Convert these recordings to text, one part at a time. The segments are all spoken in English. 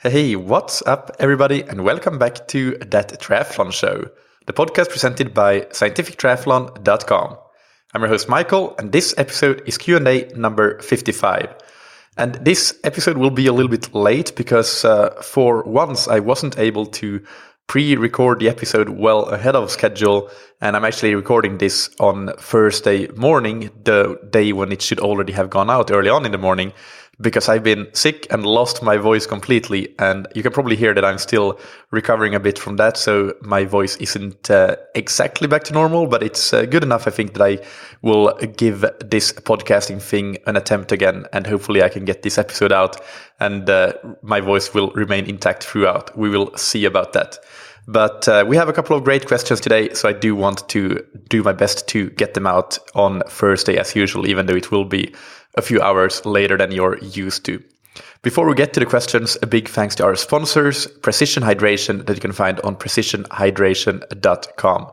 Hey, what's up, everybody, and welcome back to That Triathlon Show, the podcast presented by scientifictriathlon.com. I'm your host, Michael, and this episode is Q&A number 55. And this episode will be a little bit late because for once I wasn't able to pre-record the episode well ahead of schedule, and I'm actually recording this on Thursday morning, the day when it should already have gone out early on in the morning, because I've been sick and lost my voice completely, and you can probably hear that I'm still recovering a bit from that, so my voice isn't exactly back to normal, but it's good enough, I think, that I will give this podcasting thing an attempt again, and hopefully I can get this episode out, and my voice will remain intact throughout. We will see about that. But we have a couple of great questions today, so I do want to do my best to get them out on Thursday as usual, even though it will be a few hours later than you're used to. Before we get to the questions, a big thanks to our sponsors, Precision Hydration, that you can find on precisionhydration.com.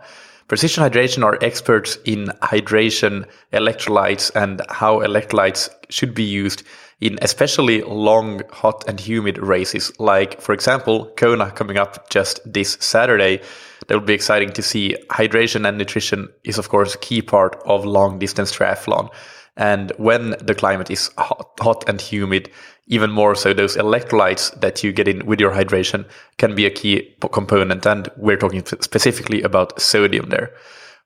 Precision Hydration are experts in hydration, electrolytes, and how electrolytes should be used in especially long, hot and humid races, like, for example, Kona coming up just this Saturday. That will be exciting to see. Hydration and nutrition is, of course, a key part of long-distance triathlon. And when the climate is hot and humid, even more so, those electrolytes that you get in with your hydration can be a key component. And we're talking specifically about sodium there.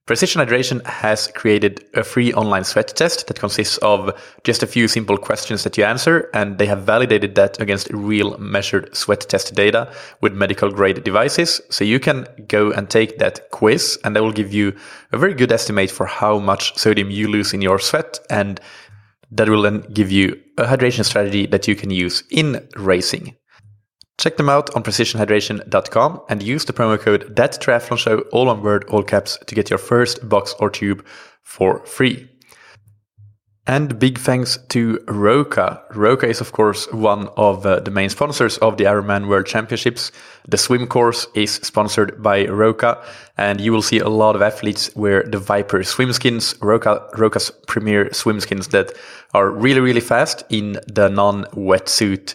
Precision Hydration has created a free online sweat test that consists of just a few simple questions that you answer, and they have validated that against real measured sweat test data with medical grade devices. So you can go and take that quiz, and that will give you a very good estimate for how much sodium you lose in your sweat, and that will then give you a hydration strategy that you can use in racing. Check them out on precisionhydration.com and use the promo code THATTRIATHLONSHOW, all one word, all caps, to get your first box or tube for free. And big thanks to Roka. Roka is, of course, one of the main sponsors of the Ironman World Championships. The swim course is sponsored by Roka, and you will see a lot of athletes wear the Viper swim skins, Roka's premier swim skins that are really, really fast in the non-wetsuit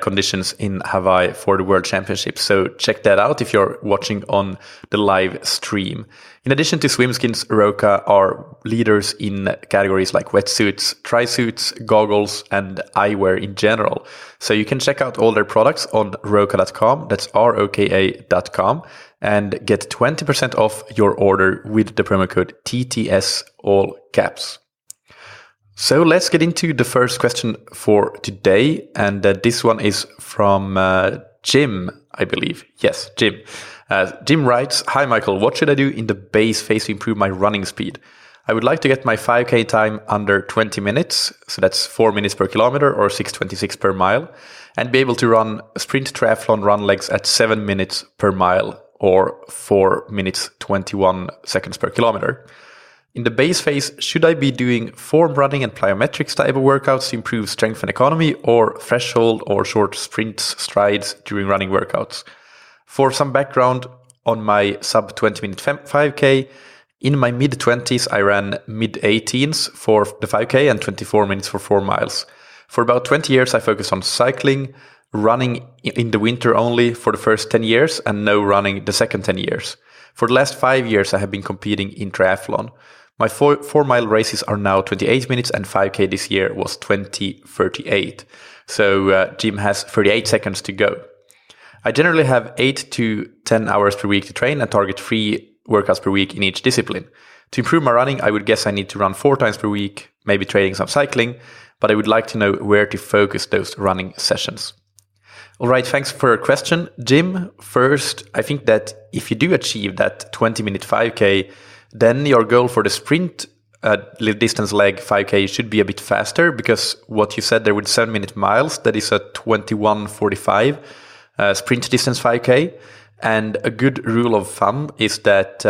conditions in Hawaii for the World Championships. So check that out if you're watching on the live stream. In addition to swimskins, Roka are leaders in categories like wetsuits, tri-suits, goggles, and eyewear in general. So you can check out all their products on roka.com, that's ROKA.com, and get 20% off your order with the promo code TTS, all caps. So let's get into the first question for today, and this one is from Jim, I believe. Yes, Jim. Jim writes, "Hi Michael, what should I do in the base phase to improve my running speed? I would like to get my 5K time under 20 minutes, so that's 4 minutes per kilometer or 6:26 per mile, and be able to run sprint triathlon run legs at 7 minutes per mile or 4 minutes 21 seconds per kilometer. In the base phase, should I be doing form running and plyometrics type of workouts to improve strength and economy, or threshold or short sprints, strides during running workouts? For some background on my sub 20 minute 5K, in my mid 20s, I ran mid 18s for the 5K and 24 minutes for 4 miles. For about 20 years, I focused on cycling, running in the winter only for the first 10 years, and no running the second 10 years. For the last 5 years, I have been competing in triathlon. My 4-mile races are now 28 minutes, and 5K this year was 20:38. So Jim has 38 seconds to go. I generally have 8 to 10 hours per week to train and target 3 workouts per week in each discipline. To improve my running, I would guess I need to run 4 times per week, maybe training some cycling, but I would like to know where to focus those running sessions." All right, thanks for your question, Jim. First, I think that if you do achieve that 20-minute 5K, then your goal for the sprint distance leg 5K should be a bit faster, because what you said there with 7-minute miles, that is a 21:45 sprint distance 5K. And a good rule of thumb is that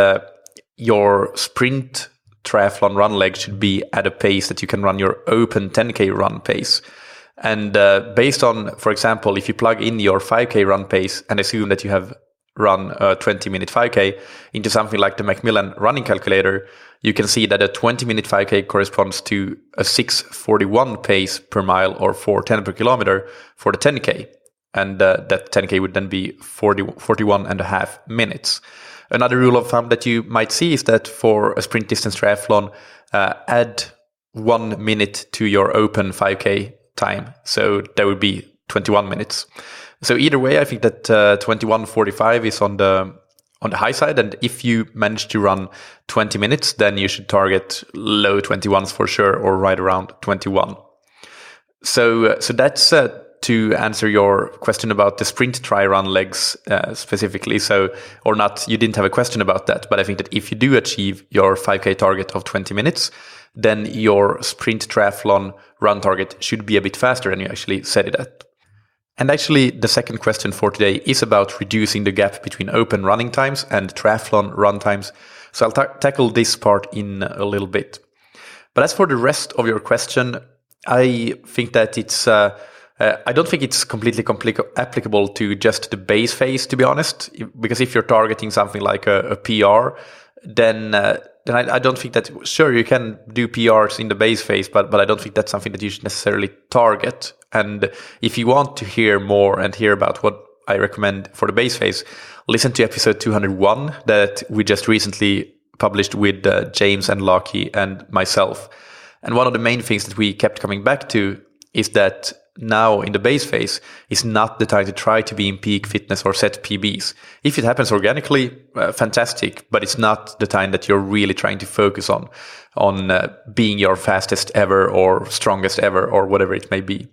your sprint triathlon run leg should be at a pace that you can run your open 10K run pace. And based on, for example, if you plug in your 5K run pace and assume that you have run a 20-minute 5K into something like the Macmillan running calculator, you can see that a 20-minute 5K corresponds to a 6:41 pace per mile or 4:10 per kilometer for the 10K. and that 10K would then be 41 and a half minutes. Another rule of thumb that you might see is that for a sprint distance triathlon, add 1 minute to your open 5K time. So that would be 21 minutes. So either way, I think that 21:45 is on the high side. And if you manage to run 20 minutes, then you should target low 21s for sure, or right around 21. So that's to answer your question about the sprint tri-run legs specifically. So, or not, you didn't have a question about that, but I think that if you do achieve your 5K target of 20 minutes, then your sprint triathlon run target should be a bit faster than you actually set it at. And actually, the second question for today is about reducing the gap between open running times and triathlon run times. So I'll tackle this part in a little bit. But as for the rest of your question, I think that it's I don't think it's completely applicable to just the base phase, to be honest. Because if you're targeting something like a PR, then I don't think that, sure, you can do PRs in the base phase, but I don't think that's something that you should necessarily target. And if you want to hear more and hear about what I recommend for the base phase, listen to episode 201 that we just recently published with James and Lockie and myself. And one of the main things that we kept coming back to is that now in the base phase is not the time to try to be in peak fitness or set PBs. If it happens organically, fantastic, but it's not the time that you're really trying to focus on being your fastest ever or strongest ever or whatever it may be.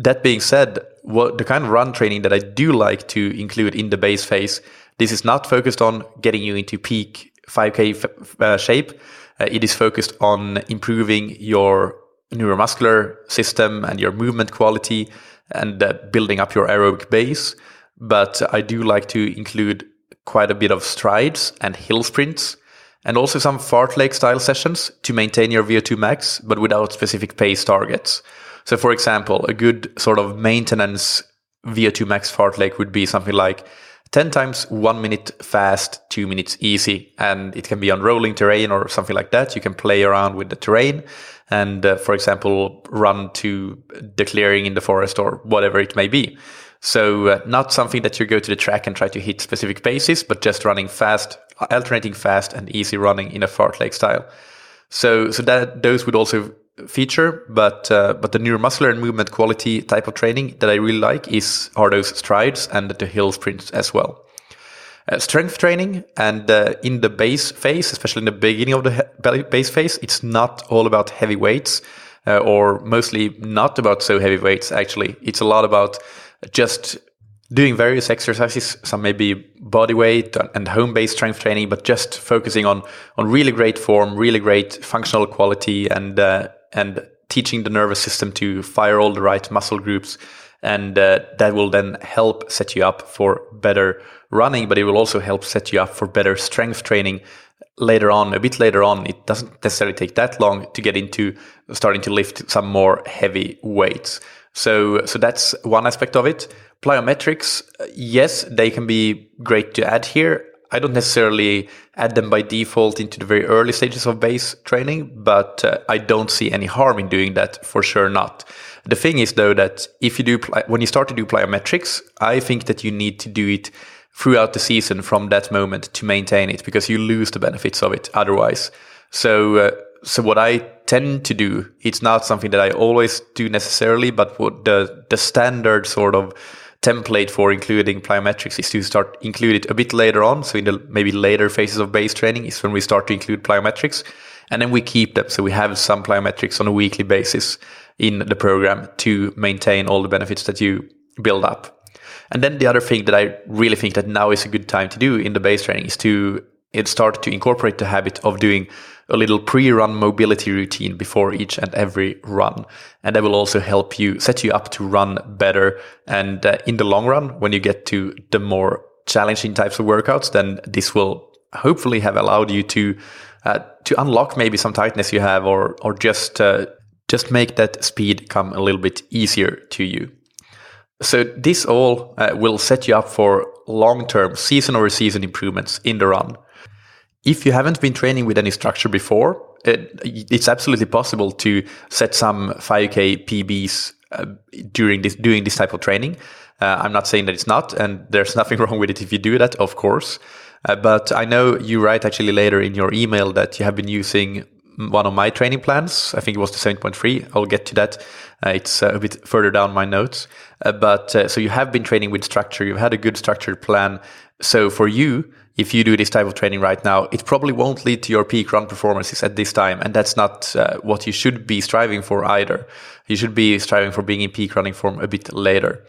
That being said, the kind of run training that I do like to include in the base phase, this is not focused on getting you into peak 5K shape. It is focused on improving your neuromuscular system and your movement quality and building up your aerobic base. But I do like to include quite a bit of strides and hill sprints and also some fartlek style sessions to maintain your VO2 max, but without specific pace targets. So for example, a good sort of maintenance VO2 max fartlek would be something like 10 times 1 minute fast, 2 minutes easy. And it can be on rolling terrain or something like that. You can play around with the terrain and, for example, run to the clearing in the forest or whatever it may be. So not something that you go to the track and try to hit specific paces, but just running fast, alternating fast and easy running in a fartlek style. So that those would also feature, but the neuromuscular and movement quality type of training that I really like are those strides and the hill sprints as well. Strength training and in the base phase, especially in the beginning of the base phase, it's not all about heavy weights or mostly not about so heavy weights. Actually, it's a lot about just doing various exercises, some maybe body weight and home-based strength training, but just focusing on really great form, really great functional quality, and teaching the nervous system to fire all the right muscle groups. And that will then help set you up for better running, but it will also help set you up for better strength training later on, a bit later on. It doesn't necessarily take that long to get into starting to lift some more heavy weights. So that's one aspect of it. Plyometrics, yes, they can be great to add here. I don't necessarily add them by default into the very early stages of base training, but I don't see any harm in doing that, for sure not. The thing is, though, that when you start to do plyometrics, I think that you need to do it throughout the season from that moment to maintain it, because you lose the benefits of it otherwise. So what I tend to do, it's not something that I always do necessarily, but what the standard sort of template for including plyometrics is to include it a bit later on. So in the maybe later phases of base training is when we start to include plyometrics, and then we keep them. So we have some plyometrics on a weekly basis in the program to maintain all the benefits that you build up. And then the other thing that I really think that now is a good time to do in the base training is to start to incorporate the habit of doing a little pre-run mobility routine before each and every run. And that will also help you set you up to run better. And in the long run, when you get to the more challenging types of workouts, then this will hopefully have allowed you to unlock maybe some tightness you have, or just make that speed come a little bit easier to you. So this all will set you up for long-term season-over-season improvements in the run. If you haven't been training with any structure before, it's absolutely possible to set some 5K PBs doing this type of training. I'm not saying that it's not, and there's nothing wrong with it if you do that, of course. But I know you write actually later in your email that you have been using one of my training plans. I think it was the 7.3. I'll get to that. It's a bit further down my notes. So you have been training with structure. You've had a good structured plan. So for you, if you do this type of training right now, it probably won't lead to your peak run performances at this time. And that's not what you should be striving for either. You should be striving for being in peak running form a bit later.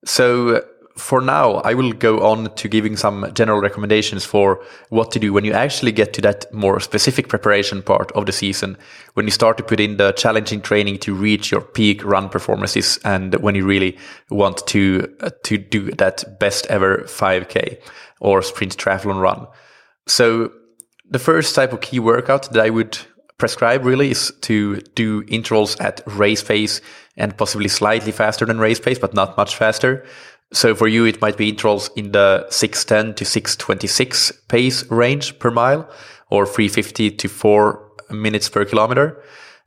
So for now, I will go on to giving some general recommendations for what to do when you actually get to that more specific preparation part of the season, when you start to put in the challenging training to reach your peak run performances, and when you really want to do that best ever 5K or sprint triathlon run. So the first type of key workout that I would prescribe really is to do intervals at race pace and possibly slightly faster than race pace, but not much faster. So for you, it might be intervals in the 6:10 to 6:26 pace range per mile, or 3:50 to 4 minutes per kilometer,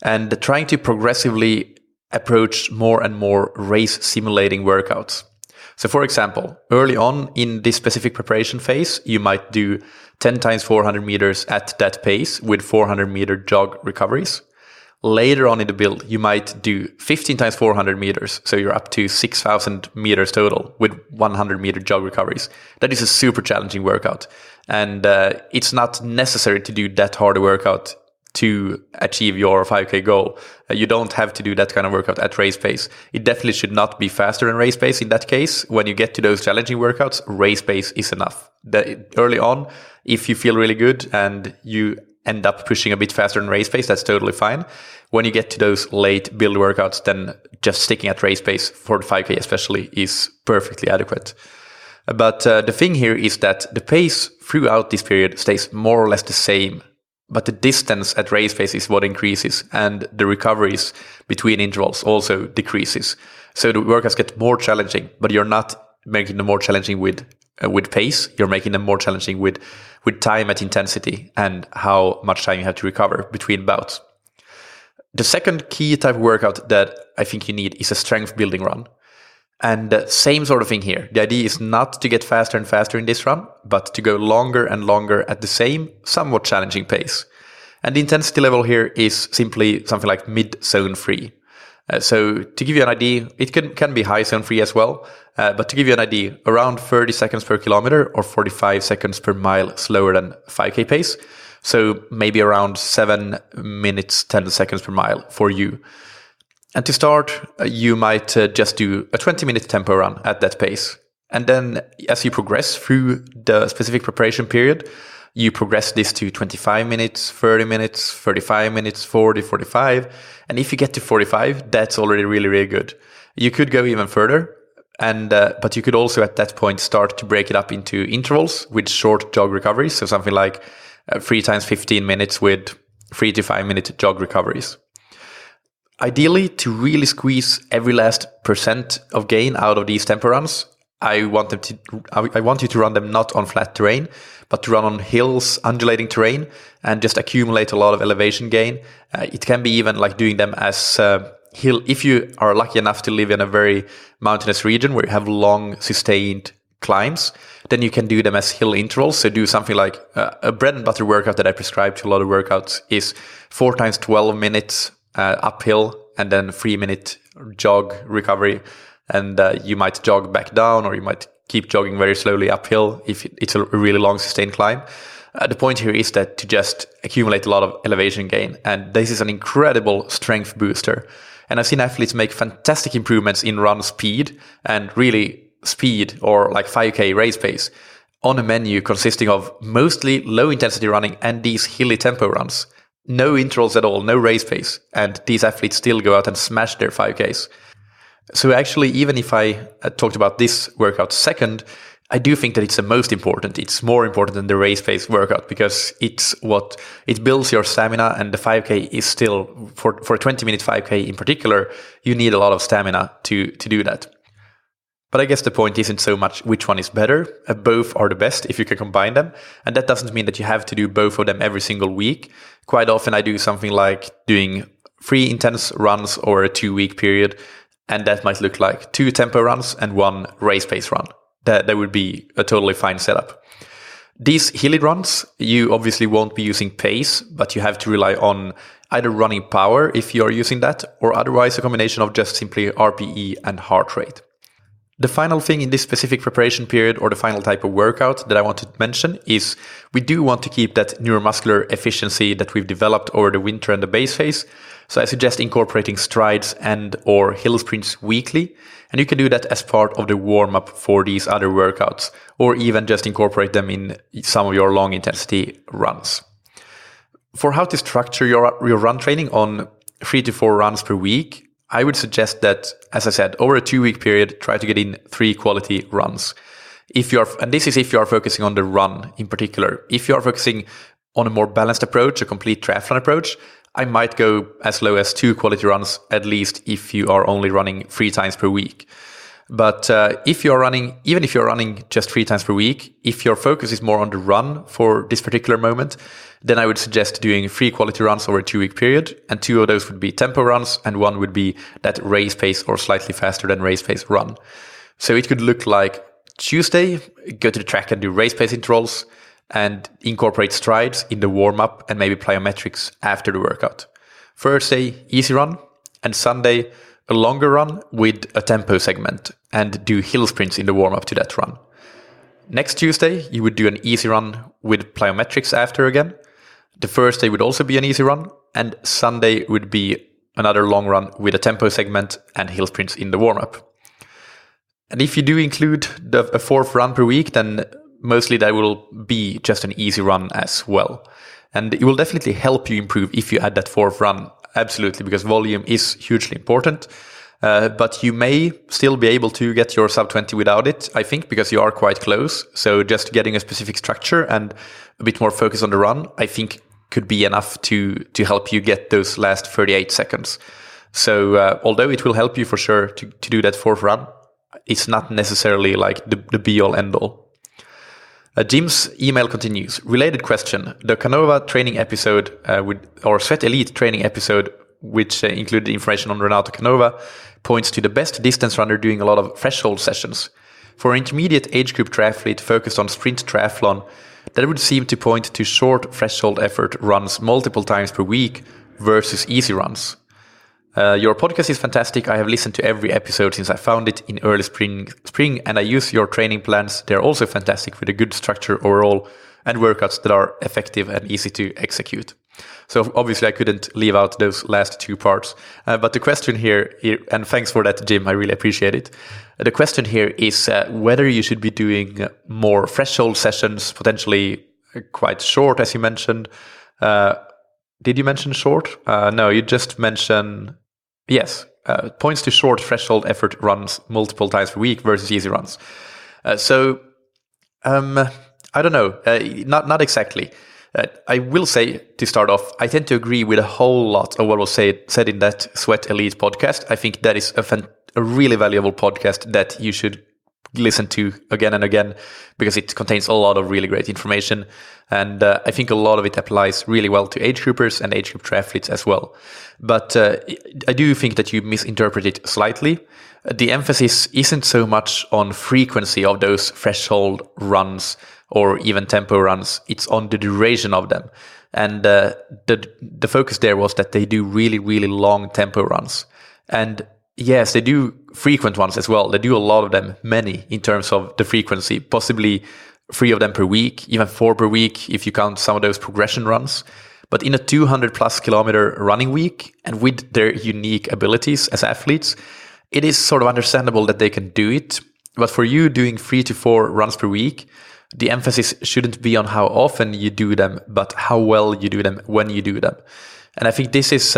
and trying to progressively approach more and more race simulating workouts. So for example, early on in this specific preparation phase, you might do 10 times 400 meters at that pace with 400-meter jog recoveries. Later on in the build, you might do 15 times 400 meters. So you're up to 6,000 meters total with 100-meter jog recoveries. That is a super challenging workout. And it's not necessary to do that hard a workout to achieve your 5K goal. You don't have to do that kind of workout at race pace. It definitely should not be faster than race pace in that case. When you get to those challenging workouts, race pace is enough. Early on, if you feel really good and you end up pushing a bit faster than race pace, that's totally fine. When you get to those late build workouts, then just sticking at race pace for the 5K especially is perfectly adequate. But the thing here is that the pace throughout this period stays more or less the same, but the distance at race pace is what increases, and the recoveries between intervals also decreases. So the workouts get more challenging, but you're not making them more challenging with pace. You're making them more challenging with time at intensity and how much time you have to recover between bouts. The second key type of workout that I think you need is a strength building run. And same sort of thing here. The idea is not to get faster and faster in this run, but to go longer and longer at the same, somewhat challenging pace. And the intensity level here is simply something like mid-zone 3. So to give you an idea, it can be high zone 3 as well. But to give you an idea, around 30 seconds per kilometer or 45 seconds per mile slower than 5K pace. So maybe around 7 minutes, 10 seconds per mile for you. And to start, you might just do a 20-minute tempo run at that pace. And then as you progress through the specific preparation period, you progress this to 25 minutes, 30 minutes, 35 minutes, 40, 45. And if you get to 45, that's already really, really good. You could go even further. But you could also at that point start to break it up into intervals with short jog recoveries. So something like 3 times 15 minutes with 3 to 5 minute jog recoveries. Ideally, to really squeeze every last % of gain out of these tempo runs, I want you to run them not on flat terrain, but to run on hills, undulating terrain, and just accumulate a lot of elevation gain. It can be even like doing them as hill. If you are lucky enough to live in a very mountainous region where you have long, sustained climbs, then you can do them as hill intervals. So do something like a bread and butter workout that I prescribe to a lot of workouts is 4 times 12 minutes uphill, and then 3-minute jog recovery. And you might jog back down, or you might keep jogging very slowly uphill if it's a really long sustained climb. The point here is that to just accumulate a lot of elevation gain. And this is an incredible strength booster. And I've seen athletes make fantastic improvements in run speed, and really speed, or like 5K race pace, on a menu consisting of mostly low intensity running and these hilly tempo runs. No intervals at all, no race pace. And these athletes still go out and smash their 5Ks. So actually, even if I talked about this workout second, I do think that it's the most important. It's more important than the race pace workout, because it builds your stamina, and the 5K is still, for a 20-minute 5K in particular, you need a lot of stamina to do that. But I guess the point isn't so much which one is better. Both are the best if you can combine them. And that doesn't mean that you have to do both of them every single week. Quite often I do something like doing 3 intense runs over a 2-week period, And that might look like 2 tempo runs and 1 race pace run. That would be a totally fine setup. These hilly runs, you obviously won't be using pace, but you have to rely on either running power if you're using that, or otherwise a combination of just simply RPE and heart rate. The final thing in this specific preparation period, or the final type of workout that I want to mention, is we do want to keep that neuromuscular efficiency that we've developed over the winter and the base phase. So I suggest incorporating strides and or hill sprints weekly. And you can do that as part of the warm-up for these other workouts, or even just incorporate them in some of your long intensity runs. For how to structure your run training on 3 to 4 runs per week, I would suggest that, as I said, over a 2-week period, try to get in 3 quality runs. And this is if you are focusing on the run in particular. If you are focusing on a more balanced approach, a complete triathlon approach, I might go as low as 2 quality runs, at least if you are only running 3 times per week. But even if you're running just 3 times per week, if your focus is more on the run for this particular moment, then I would suggest doing 3 quality runs over a 2-week period. And 2 of those would be tempo runs, and 1 would be that race pace or slightly faster than race pace run. So it could look like Tuesday, go to the track and do race pace intervals and incorporate strides in the warm-up and maybe plyometrics after the workout. Thursday, easy run, and Sunday, a longer run with a tempo segment, and do hill sprints in the warm-up to that run. Next Tuesday, you would do an easy run with plyometrics after again. The Thursday would also be an easy run, and Sunday would be another long run with a tempo segment and hill sprints in the warm-up. And if you do include a 4th run per week, then mostly that will be just an easy run as well. And it will definitely help you improve if you add that 4th run, absolutely, because volume is hugely important. But you may still be able to get your sub 20 without it, I think, because you are quite close. So just getting a specific structure and a bit more focus on the run, I think could be enough to help you get those last 38 seconds. So although it will help you for sure to do that 4th run, it's not necessarily like the be-all, end-all. Jim's email continues. Related question. The Canova training episode or Sweat Elite training episode, which included information on Renato Canova, points to the best distance runner doing a lot of threshold sessions. For an intermediate age group triathlete focused on sprint triathlon, that would seem to point to short threshold effort runs multiple times per week versus easy runs. Your podcast is fantastic. I have listened to every episode since I found it in early spring, and I use your training plans. They're also fantastic with a good structure overall and workouts that are effective and easy to execute. So obviously I couldn't leave out those last 2 parts. But the question here, and thanks for that, Jim, I really appreciate it. The question here is whether you should be doing more threshold sessions, potentially quite short, as you mentioned. Did you mention short? No, you just mentioned... Yes, points to short threshold effort runs multiple times per week versus easy runs. I don't know, not exactly. I will say, to start off, I tend to agree with a whole lot of what was said in that Sweat Elite podcast. I think that is a really valuable podcast that you should listen to again and again, because it contains a lot of really great information. And I think a lot of it applies really well to age groupers and age group triathletes as well. But I do think that you misinterpret it slightly. The emphasis isn't so much on frequency of those threshold runs or even tempo runs. It's on the duration of them. And the focus there was that they do really, really long tempo runs. And yes, they do frequent ones as well. They do a lot of them, many in terms of the frequency, possibly 3 of them per week, even 4 per week if you count some of those progression runs. But in a 200 plus kilometer running week, and with their unique abilities as athletes, it is sort of understandable that they can do it. But for you doing 3 to 4 runs per week, the emphasis shouldn't be on how often you do them, but how well you do them when you do them. And I think this is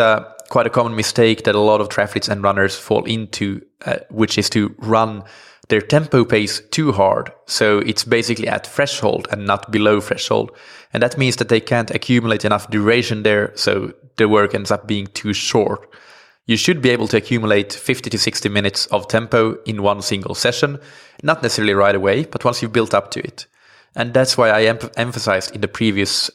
quite a common mistake that a lot of triathletes and runners fall into, which is to run their tempo pace too hard. So it's basically at threshold and not below threshold. And that means that they can't accumulate enough duration there, so the work ends up being too short. You should be able to accumulate 50 to 60 minutes of tempo in one single session, not necessarily right away, but once you've built up to it. And that's why I emphasized in the previous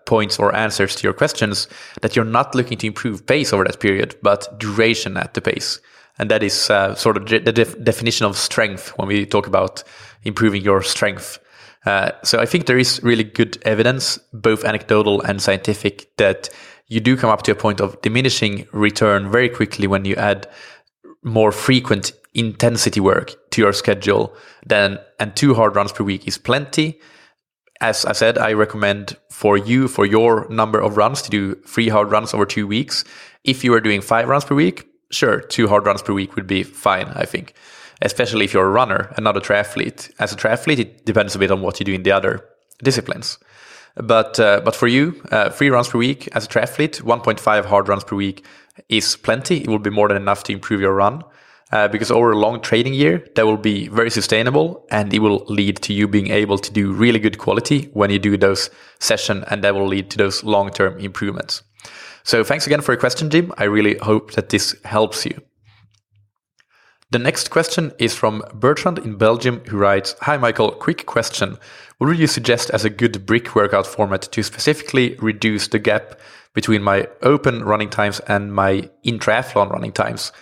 points or answers to your questions that you're not looking to improve pace over that period, but duration at the pace. And that is sort of the definition of strength when we talk about improving your strength. So I think there is really good evidence, both anecdotal and scientific, that you do come up to a point of diminishing return very quickly when you add more frequent intensity work to your schedule. And 2 hard runs per week is plenty. As I said, I recommend for your number of runs, to do 3 hard runs over 2 weeks. If you are doing 5 runs per week, sure, 2 hard runs per week would be fine, I think. Especially if you're a runner and not a triathlete. As a triathlete, it depends a bit on what you do in the other disciplines. But for you, 3 runs per week as a triathlete, 1.5 hard runs per week is plenty. It will be more than enough to improve your run. Because over a long training year, that will be very sustainable, and it will lead to you being able to do really good quality when you do those sessions, and that will lead to those long-term improvements. So thanks again for your question, Jim. I really hope that this helps you. The next question is from Bertrand in Belgium, who writes, "Hi Michael, quick question. What would you suggest as a good brick workout format to specifically reduce the gap between my open running times and my in-triathlon running times?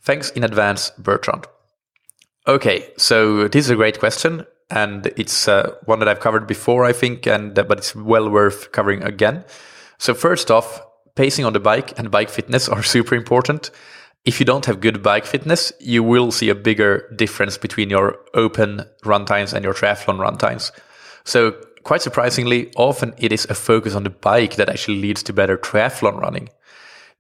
Thanks in advance, Bertrand." Okay, so this is a great question, and it's one that I've covered before, I think, but it's well worth covering again. So first off, pacing on the bike and bike fitness are super important. If you don't have good bike fitness, you will see a bigger difference between your open run times and your triathlon run times. So quite surprisingly, often it is a focus on the bike that actually leads to better triathlon running.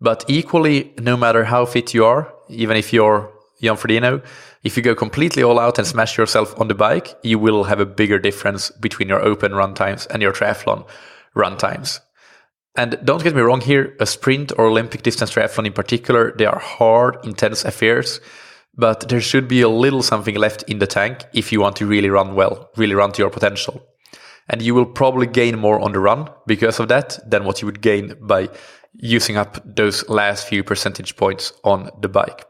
But equally, no matter how fit you are, even if you're Jan Frodeno, if you go completely all out and smash yourself on the bike, you will have a bigger difference between your open run times and your triathlon run times. And don't get me wrong here, a sprint or Olympic distance triathlon in particular, they are hard, intense affairs, but there should be a little something left in the tank if you want to really run well, really run to your potential. And you will probably gain more on the run because of that than what you would gain by using up those last few percentage points on the bike.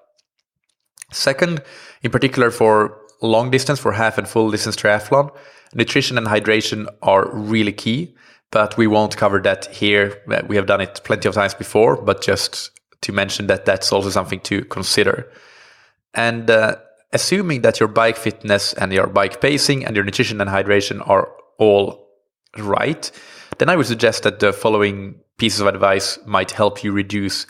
Second, in particular for long distance, for half and full distance triathlon, nutrition and hydration are really key, but we won't cover that here. We have done it plenty of times before, but just to mention that that's also something to consider. And assuming that your bike fitness and your bike pacing and your nutrition and hydration are all right, then I would suggest that the following pieces of advice might help you reduce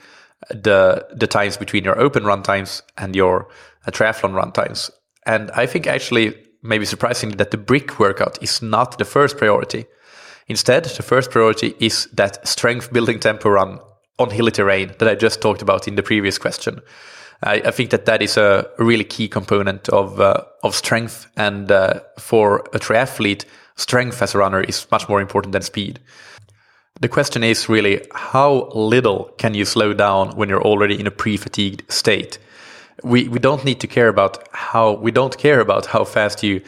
the times between your open run times and your triathlon run times. And I think actually, maybe surprisingly, that the brick workout is not the first priority. Instead, the first priority is that strength building tempo run on hilly terrain that I just talked about in the previous question. I think that is a really key component of strength, and for a triathlete, strength as a runner is much more important than speed. The question is really, how little can you slow down when you're already in a pre-fatigued state? We don't care about how fast you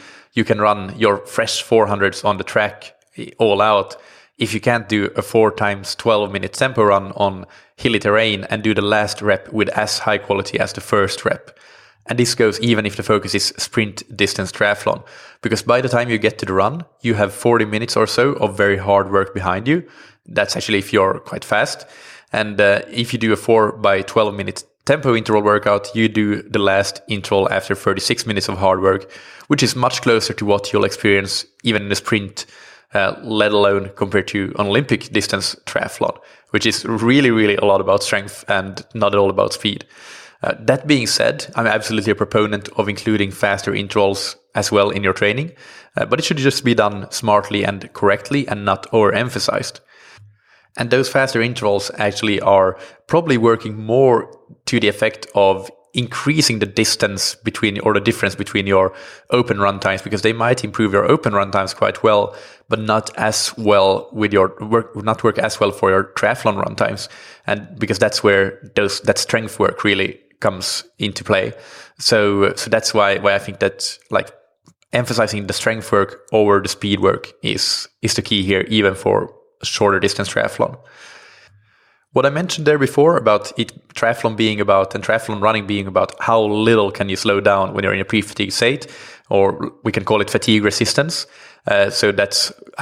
can run your fresh 400s on the track all out if you can't do a 4 times 12 minute tempo run on hilly terrain and do the last rep with as high quality as the first rep. And this goes even if the focus is sprint distance triathlon, because by the time you get to the run, you have 40 minutes or so of very hard work behind you. That's actually if you're quite fast. And if you do a 4 by 12 minute tempo interval workout, you do the last interval after 36 minutes of hard work, which is much closer to what you'll experience even in a sprint, let alone compared to an Olympic distance triathlon, which is really, really a lot about strength and not at all about speed. That being said, I'm absolutely a proponent of including faster intervals as well in your training, but it should just be done smartly and correctly and not overemphasized. And those faster intervals actually are probably working more to the effect of increasing the distance between, or the difference between, your open run times, because they might improve your open run times quite well, but not as well with your work, not work as well for your triathlon run times. And because that's where that strength work really comes into play. So that's why I think that like emphasizing the strength work over the speed work is the key here, even for shorter distance triathlon. What I mentioned there before about triathlon being about, and triathlon running being about, how little can you slow down when you're in a pre-fatigue state, or we can call it fatigue resistance. I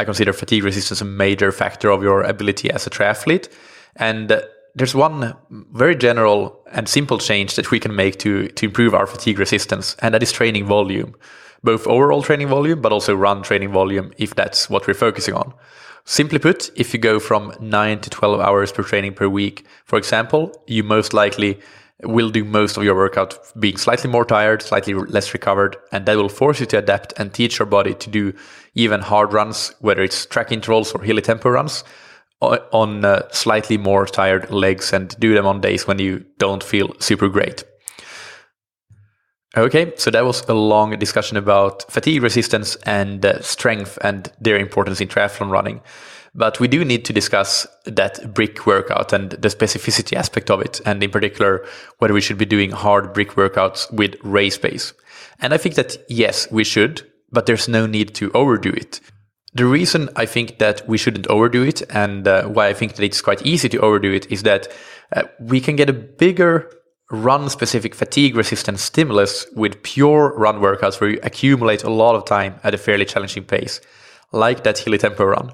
consider fatigue resistance a major factor of your ability as a triathlete. And there's one very general and simple change that we can make to improve our fatigue resistance, and that is training volume. Both overall training volume, but also run training volume, if that's what we're focusing on. Simply put, if you go from 9 to 12 hours per training per week, for example, you most likely will do most of your workout being slightly more tired, slightly less recovered, and that will force you to adapt and teach your body to do even hard runs, whether it's track intervals or hilly tempo runs, on slightly more tired legs, and do them on days when you don't feel super great. Okay, so that was a long discussion about fatigue resistance and strength and their importance in triathlon running. But we do need to discuss that brick workout and the specificity aspect of it, and in particular, whether we should be doing hard brick workouts with race pace. And I think that yes, we should, but there's no need to overdo it. The reason I think that we shouldn't overdo it, and why I think that it's quite easy to overdo it, is that we can get a bigger run-specific fatigue-resistant stimulus with pure run workouts where you accumulate a lot of time at a fairly challenging pace, like that hilly tempo run.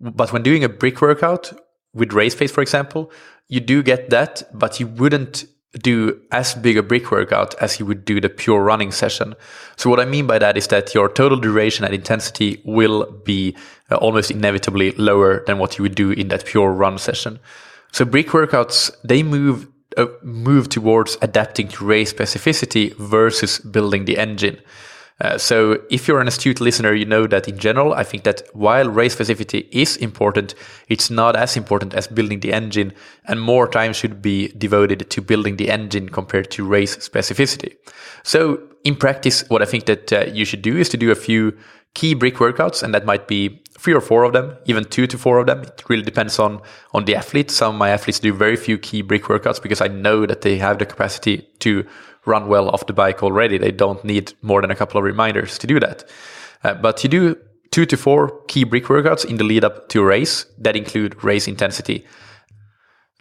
But when doing a brick workout with race pace, for example, you do get that, but you wouldn't do as big a brick workout as you would do the pure running session. So what I mean by that is that your total duration and intensity will be almost inevitably lower than what you would do in that pure run session. So brick workouts, they move towards adapting to race specificity versus building the engine. So if you're an astute listener, you know that in general, I think that while race specificity is important, it's not as important as building the engine, and more time should be devoted to building the engine compared to race specificity. So in practice, what I think that you should do is to do a few key brick workouts, and that might be 3 or 4 of them, even 2 to 4 of them. It really depends on the athlete. Some of my athletes do very few key brick workouts because I know that they have the capacity to run well off the bike already. They don't need more than a couple of reminders to do that. But you do 2 to 4 key brick workouts in the lead up to a race that include race intensity.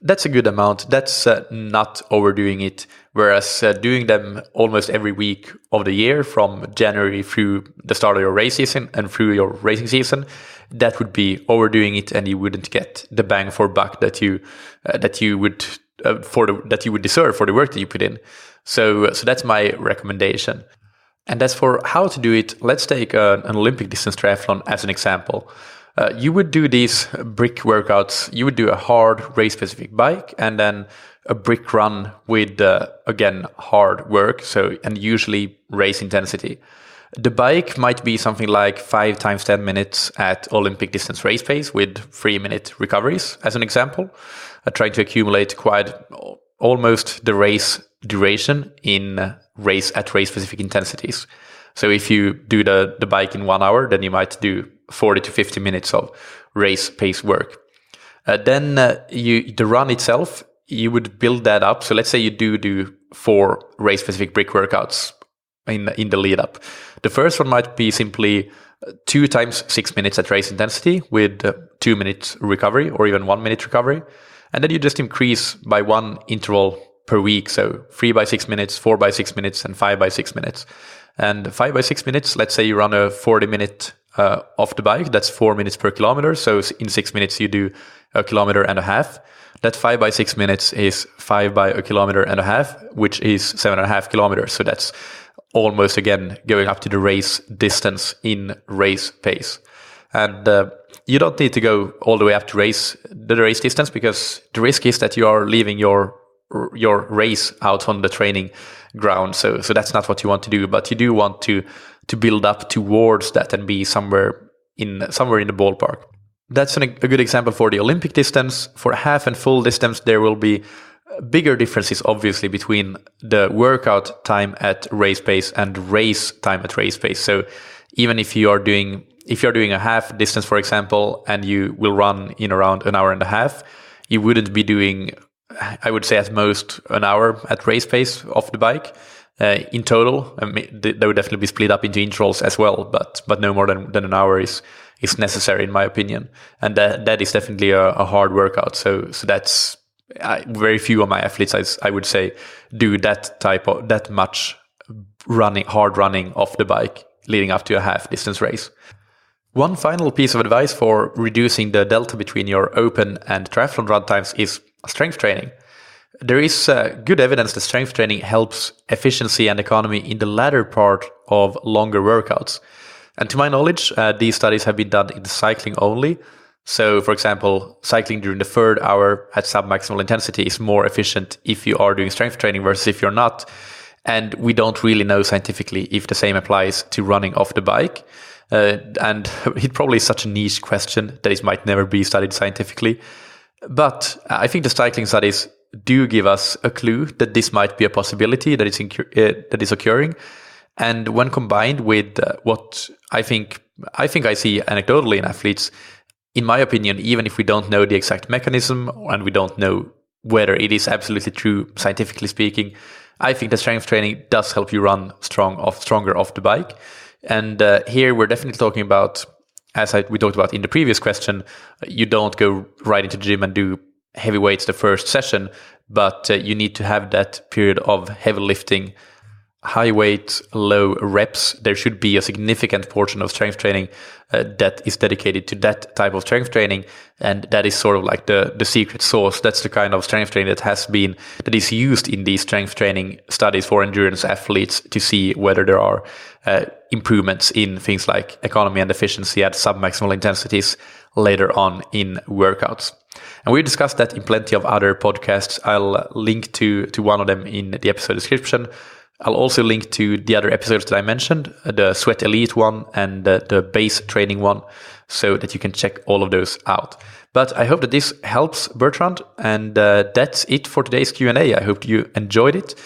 That's a good amount. That's not overdoing it. Whereas doing them almost every week of the year, from January through the start of your race season and through your racing season, that would be overdoing it, and you wouldn't get the bang for buck that you would deserve for the work that you put in. So that's my recommendation. And as for how to do it, let's take an Olympic distance triathlon as an example. You would do these brick workouts. You would do a hard race-specific bike and then a brick run with, again, hard work, and usually race intensity. The bike might be something like 5 times 10 minutes at Olympic distance race pace with 3-minute recoveries, as an example, trying to accumulate quite almost the race duration in race-specific intensities. So if you do the bike in 1 hour, then you might do 40 to 50 minutes of race pace work. Then the run itself, you would build that up. So let's say you do 4 race specific brick workouts in the lead up. The first one might be simply 2 times 6 minutes at race intensity with 2 minutes recovery or even 1 minute recovery. And then you just increase by 1 interval per week. So 3 by 6 minutes, 4 by 6 minutes, and 5 by 6 minutes. And 5 by 6 minutes, let's say you run a 40-minute off the bike, that's 4 minutes per kilometer. So in 6 minutes, you do 1.5 kilometers. That 5 by 6 minutes is 5 by 1.5 kilometers, which is 7.5 kilometers. So that's almost, again, going up to the race distance in race pace. And you don't need to go all the way up to the race distance, because the risk is that you are leaving your race out on the training ground. So that's not what you want to do, but you do want to build up towards that and be somewhere in the ballpark. That's a good example for the Olympic distance. For half and full distance, there will be bigger differences, obviously, between the workout time at race pace and race time at race pace. So even if you're doing a half distance, for example, and you will run in around 1.5 hours, you wouldn't be doing, I would say, at most 1 hour at race pace off the bike. In total, I mean, they would definitely be split up into intervals as well, but no more than 1 hour is necessary, in my opinion. And that is definitely a hard workout. So that's very few of my athletes, I would say, do that much hard running off the bike leading up to a half distance race. One final piece of advice for reducing the delta between your open and triathlon run times is strength training. There is good evidence that strength training helps efficiency and economy in the latter part of longer workouts. And to my knowledge, these studies have been done in cycling only. So, for example, cycling during the third hour at submaximal intensity is more efficient if you are doing strength training versus if you're not. And we don't really know scientifically if the same applies to running off the bike. And it probably is such a niche question that it might never be studied scientifically. But I think the cycling studies do give us a clue that this might be a possibility that is occurring. And when combined with what I think I see anecdotally in athletes, in my opinion, even if we don't know the exact mechanism and we don't know whether it is absolutely true scientifically speaking, I think that strength training does help you run stronger off the bike. And here we're definitely talking about, as we talked about in the previous question, you don't go right into the gym and do heavy weights the first session, but you need to have that period of heavy lifting, high weight, low reps. There should be a significant portion of strength training that is dedicated to that type of strength training, and that is sort of like the secret sauce. That's the kind of strength training that is used in these strength training studies for endurance athletes to see whether there are improvements in things like economy and efficiency at submaximal intensities later on in workouts. And we discussed that in plenty of other podcasts. I'll link to one of them in the episode description. I'll also link to the other episodes that I mentioned, the Sweat Elite one and the base training one, so that you can check all of those out. But I hope that this helps, Bertrand, and that's it for today's Q&A. I hope you enjoyed it.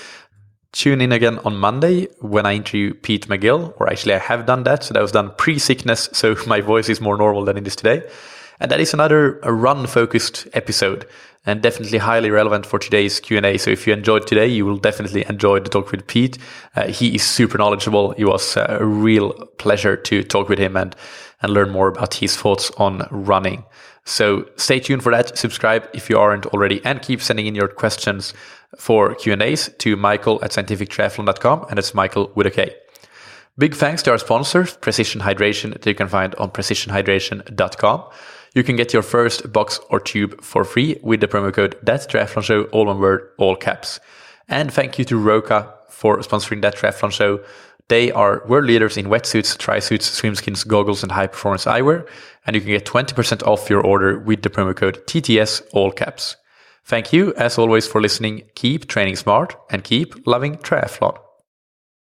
Tune in again on Monday when I interview Pete McGill, or actually I have done that, so that was done pre-sickness, so my voice is more normal than it is today. And that is another run-focused episode, and definitely highly relevant for today's Q&A. So if you enjoyed today, you will definitely enjoy the talk with Pete. He is super knowledgeable. It was a real pleasure to talk with him and learn more about his thoughts on running. So stay tuned for that. Subscribe if you aren't already, and keep sending in your questions for Q&As to michael@scientifictriathlon.com, and it's Michael with a K. Big thanks to our sponsor, Precision Hydration, that you can find on precisionhydration.com. You can get your first box or tube for free with the promo code ThatTriathlonShow, all one word, all caps. And thank you to Roka for sponsoring That Triathlon Show. They are world leaders in wetsuits, tri-suits, swimskins, goggles, and high-performance eyewear. And you can get 20% off your order with the promo code TTS, all caps. Thank you, as always, for listening. Keep training smart and keep loving triathlon.